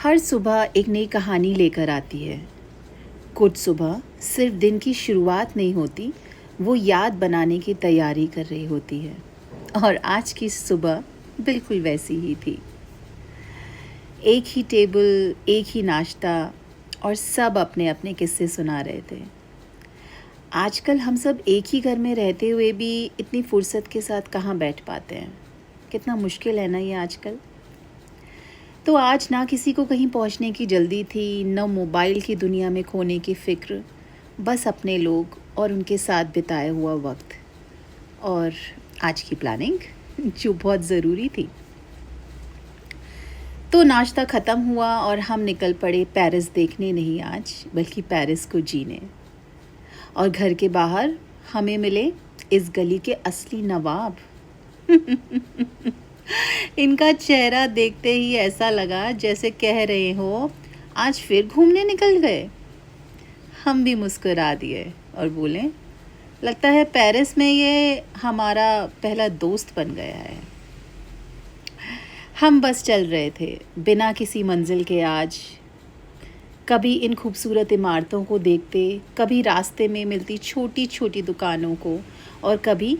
हर सुबह एक नई कहानी लेकर आती है। कुछ सुबह सिर्फ दिन की शुरुआत नहीं होती, वो याद बनाने की तैयारी कर रही होती है। और आज की सुबह बिल्कुल वैसी ही थी। एक ही टेबल, एक ही नाश्ता और सब अपने अपने किस्से सुना रहे थे। आजकल हम सब एक ही घर में रहते हुए भी इतनी फुर्सत के साथ कहाँ बैठ पाते हैं। कितना मुश्किल है ना ये आजकल। तो आज ना किसी को कहीं पहुंचने की जल्दी थी, न मोबाइल की दुनिया में खोने की फ़िक्र, बस अपने लोग और उनके साथ बिताया हुआ वक्त। और आज की प्लानिंग जो बहुत ज़रूरी थी। तो नाश्ता ख़त्म हुआ और हम निकल पड़े पेरिस देखने नहीं आज, बल्कि पेरिस को जीने। और घर के बाहर हमें मिले इस गली के असली नवाब। इनका चेहरा देखते ही ऐसा लगा जैसे कह रहे हो, आज फिर घूमने निकल गए। हम भी मुस्कुरा दिए और बोले, लगता है पेरिस में ये हमारा पहला दोस्त बन गया है। हम बस चल रहे थे बिना किसी मंजिल के आज। कभी इन खूबसूरत इमारतों को देखते, कभी रास्ते में मिलती छोटी छोटी दुकानों को, और कभी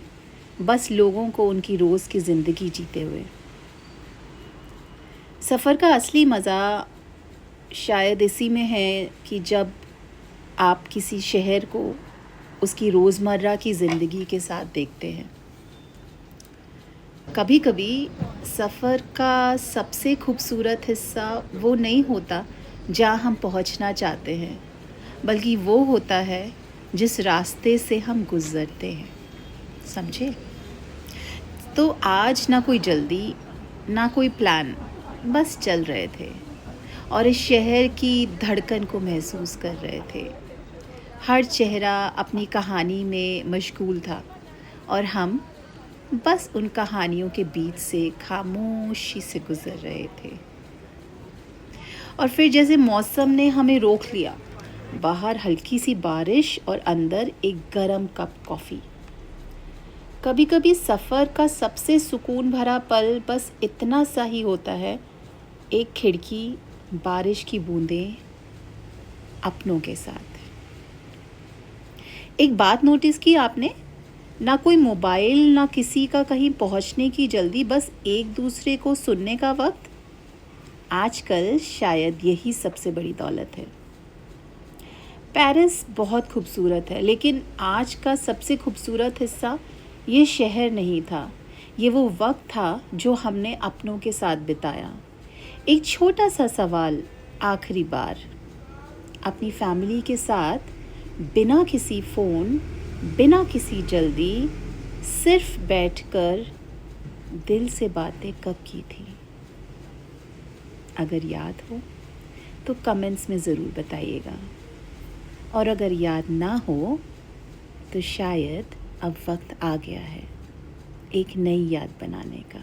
बस लोगों को उनकी रोज़ की ज़िंदगी जीते हुए। सफ़र का असली मज़ा शायद इसी में है कि जब आप किसी शहर को उसकी रोज़मर्रा की ज़िंदगी के साथ देखते हैं। कभी कभी सफ़र का सबसे खूबसूरत हिस्सा वो नहीं होता जहाँ हम पहुँचना चाहते हैं, बल्कि वो होता है जिस रास्ते से हम गुज़रते हैं। समझे? तो आज ना कोई जल्दी, ना कोई प्लान, बस चल रहे थे और इस शहर की धड़कन को महसूस कर रहे थे। हर चेहरा अपनी कहानी में मशगूल था और हम बस उन कहानियों के बीच से खामोशी से गुजर रहे थे। और फिर जैसे मौसम ने हमें रोक लिया, बाहर हल्की सी बारिश और अंदर एक गरम कप कॉफ़ी। कभी कभी सफ़र का सबसे सुकून भरा पल बस इतना सा ही होता है, एक खिड़की, बारिश की बूंदें, अपनों के साथ। एक बात नोटिस की आपने? ना कोई मोबाइल, ना किसी का कहीं पहुंचने की जल्दी, बस एक दूसरे को सुनने का वक्त। आजकल शायद यही सबसे बड़ी दौलत है। पेरिस बहुत खूबसूरत है, लेकिन आज का सबसे खूबसूरत हिस्सा ये शहर नहीं था, ये वो वक्त था जो हमने अपनों के साथ बिताया। एक छोटा सा सवाल, आखिरी बार अपनी फैमिली के साथ, बिना किसी फ़ोन, बिना किसी जल्दी, सिर्फ बैठकर दिल से बातें कब की थी? अगर याद हो तो कमेंट्स में ज़रूर बताइएगा, और अगर याद ना हो तो शायद अब वक्त आ गया है एक नई याद बनाने का।